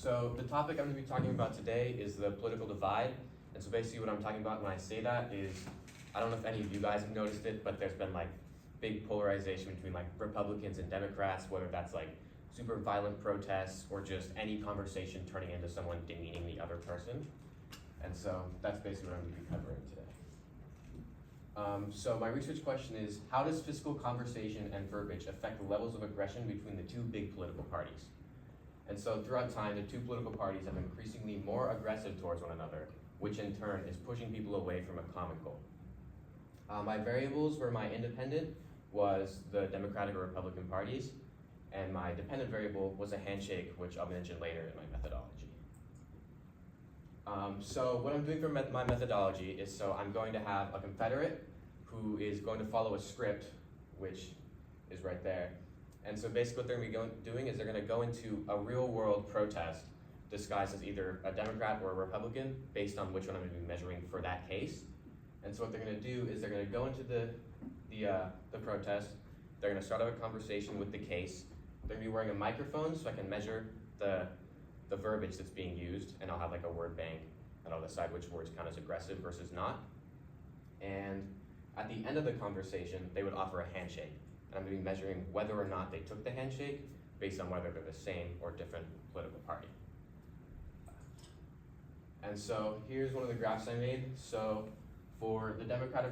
So the topic I'm going to be talking about today is the political divide. And so basically what I'm talking about when I say that is, I don't know if any of you guys have noticed it, but there's been like big polarization between like Republicans and Democrats, whether that's like super violent protests or just any conversation turning into someone demeaning the other person. And so that's basically what I'm going to be covering today. So my research question is, how does physical conversation and verbiage affect the levels of aggression between the two big political parties? And so throughout time, the two political parties have increasingly more aggressive towards one another, which in turn is pushing people away from a common goal. My variables were my independent was the Democratic or Republican parties, and my dependent variable was a handshake, which I'll mention later in my methodology. So what I'm doing for my methodology is, so I'm going to have a Confederate who is going to follow a script, which is right there. And so basically what they're going to be doing is they're going to go into a real world protest disguised as either a Democrat or a Republican based on which one I'm going to be measuring for that case. And so what they're going to do is they're going to go into the protest, they're going to start up a conversation with the case, they're going to be wearing a microphone so I can measure the verbiage that's being used, and I'll have like a word bank, and I'll decide which words count as aggressive versus not. And at the end of the conversation, they would offer a handshake. And I'm going to be measuring whether or not they took the handshake based on whether they're the same or different political party. And so here's one of the graphs I made. So for the Democratic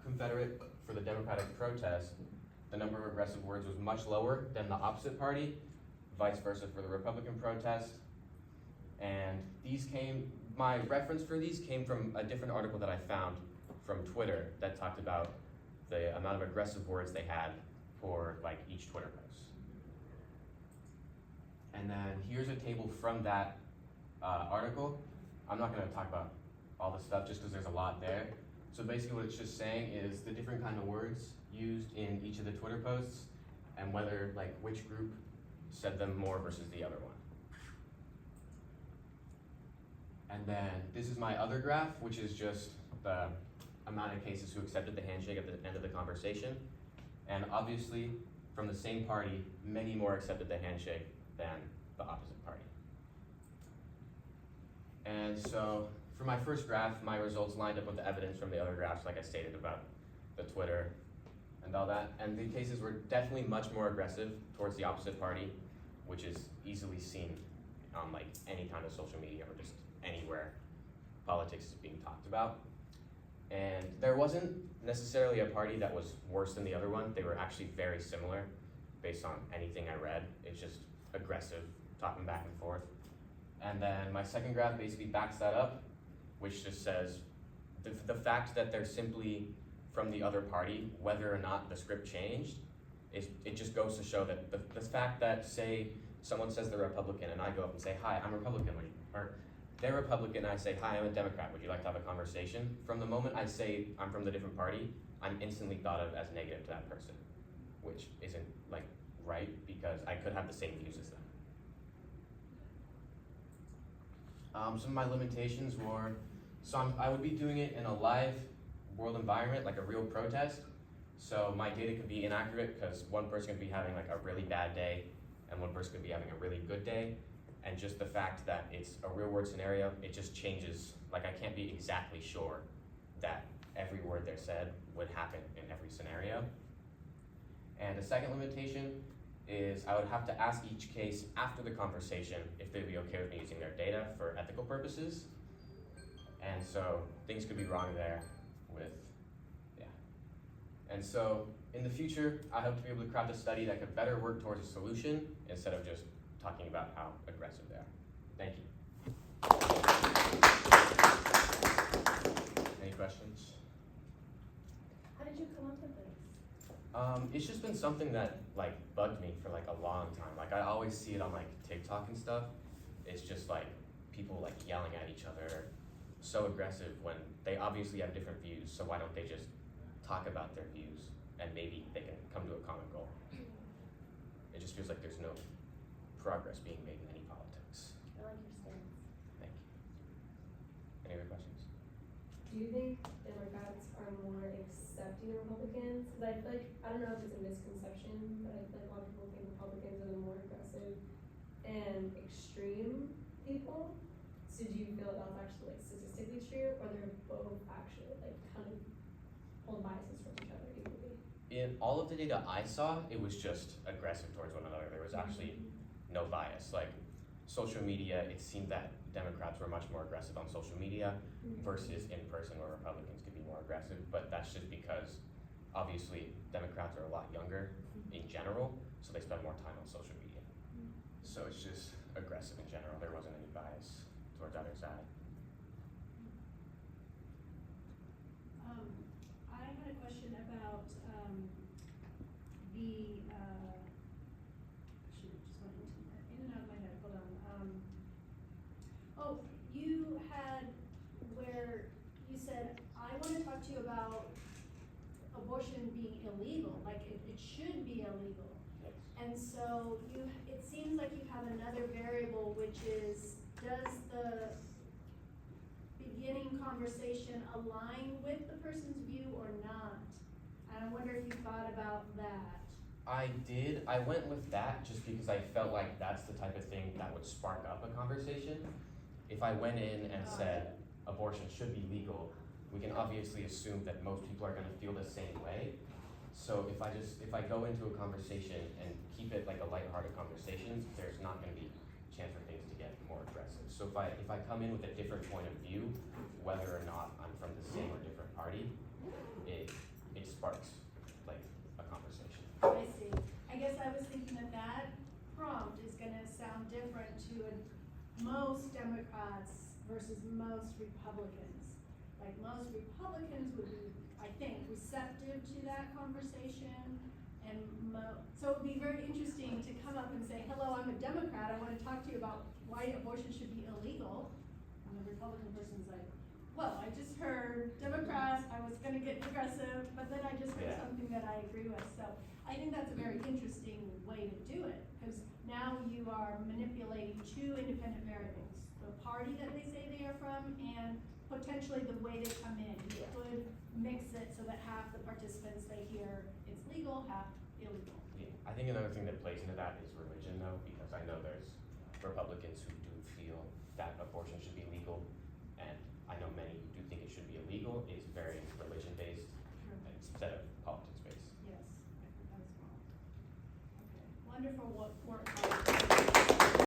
Confederate, for the Democratic protest, the number of aggressive words was much lower than the opposite party, vice versa for the Republican protest. And my reference for these came from a different article that I found from Twitter that talked about the amount of aggressive words they had for like each Twitter post. And then here's a table from that article. I'm not going to talk about all the stuff just because there's a lot there. So basically what it's just saying is the different kind of words used in each of the Twitter posts and whether like which group said them more versus the other one. And then this is my other graph, which is just the amount of cases who accepted the handshake at the end of the conversation. And obviously, from the same party, many more accepted the handshake than the opposite party. And so for my first graph, my results lined up with the evidence from the other graphs, like I stated about the Twitter and all that. And the cases were definitely much more aggressive towards the opposite party, which is easily seen on like any kind of social media or just anywhere politics is being talked about. And there wasn't necessarily a party that was worse than the other one. They were actually very similar based on anything I read. It's just aggressive, talking back and forth. And then my second graph basically backs that up, which just says the fact that they're simply from the other party, whether or not the script changed, it just goes to show that the fact that, say, someone says they're Republican and I go up and say, hi, I'm Republican, or they're Republican and I say, hi, I'm a Democrat, would you like to have a conversation? From the moment I say I'm from the different party, I'm instantly thought of as negative to that person, which isn't like right because I could have the same views as them. Some of my limitations were, I would be doing it in a live world environment, like a real protest. So my data could be inaccurate because one person could be having like a really bad day and one person could be having a really good day. And just the fact that it's a real world scenario, it just changes. Like I can't be exactly sure that every word they said would happen in every scenario. And the second limitation is I would have to ask each case after the conversation if they'd be okay with me using their data for ethical purposes. And so things could be wrong there with, yeah. And so in the future, I hope to be able to craft a study that could better work towards a solution instead of just talking about how aggressive they are. Thank you. Any questions? How did you come up with this? It's just been something that like bugged me for like a long time. Like I always see it on like TikTok and stuff. It's just like people like yelling at each other, so aggressive when they obviously have different views. So why don't they just talk about their views and maybe they can come to a common goal? It just feels like there's no progress being made in any politics. I like your stance. Thank you. Any other questions? Do you think Democrats are more accepting of Republicans? Because I feel like, I don't know if it's a misconception, but I feel like a lot of people think Republicans are the more aggressive. And and extreme people. So do you feel that's actually like statistically true, or they're both actually like kind of hold biases from each other equally? In all of the data I saw, it was just aggressive towards one another. There was actually no bias. Like social media, it seemed that Democrats were much more aggressive on social media versus in person where Republicans could be more aggressive, but that's just because obviously Democrats are a lot younger in general, so they spend more time on social media. So it's just aggressive in general. There wasn't any bias towards either side. I had a question about the shoot, just went in and out of my head. Hold on. Oh, you had where you said I want to talk to you about abortion being illegal, like it should be illegal. Yes. And so it seems like you have another variable, which is, does the beginning conversation align with the person's view or not? And I wonder if you thought about that. I did. I went with that just because I felt like that's the type of thing that would spark up a conversation. If I went in and said abortion should be legal, we can obviously assume that most people are gonna feel the same way. So if I go into a conversation and keep it like a lighthearted conversation, there's not gonna be a chance for things to get more aggressive. So if I come in with a different point of view, whether or not I'm from the same or different party, it sparks like a conversation. I see. I guess I was thinking that prompt is gonna sound different to most Democrats versus most Republicans. Like most Republicans would be, I think, receptive to that conversation, and so it would be very interesting to come up and say, hello, I'm a Democrat, I wanna talk to you about why abortion should be illegal. And the Republican person's like, well, I just heard Democrats, I was gonna get progressive, but then I just heard something that I agree with. So I think that's a very interesting way to do it, because now you are manipulating two independent variables. The party that they say they are from and potentially the way they come in. You could mix it so that half the participants they hear it's legal, half illegal. Yeah. I think another thing that plays into that is religion though, because I know there's Republicans who do feel that abortion should be legal, and I know many who do think it should be illegal. It's very religion-based instead of politics-based. Yes, I think that as well. Okay, wonderful work.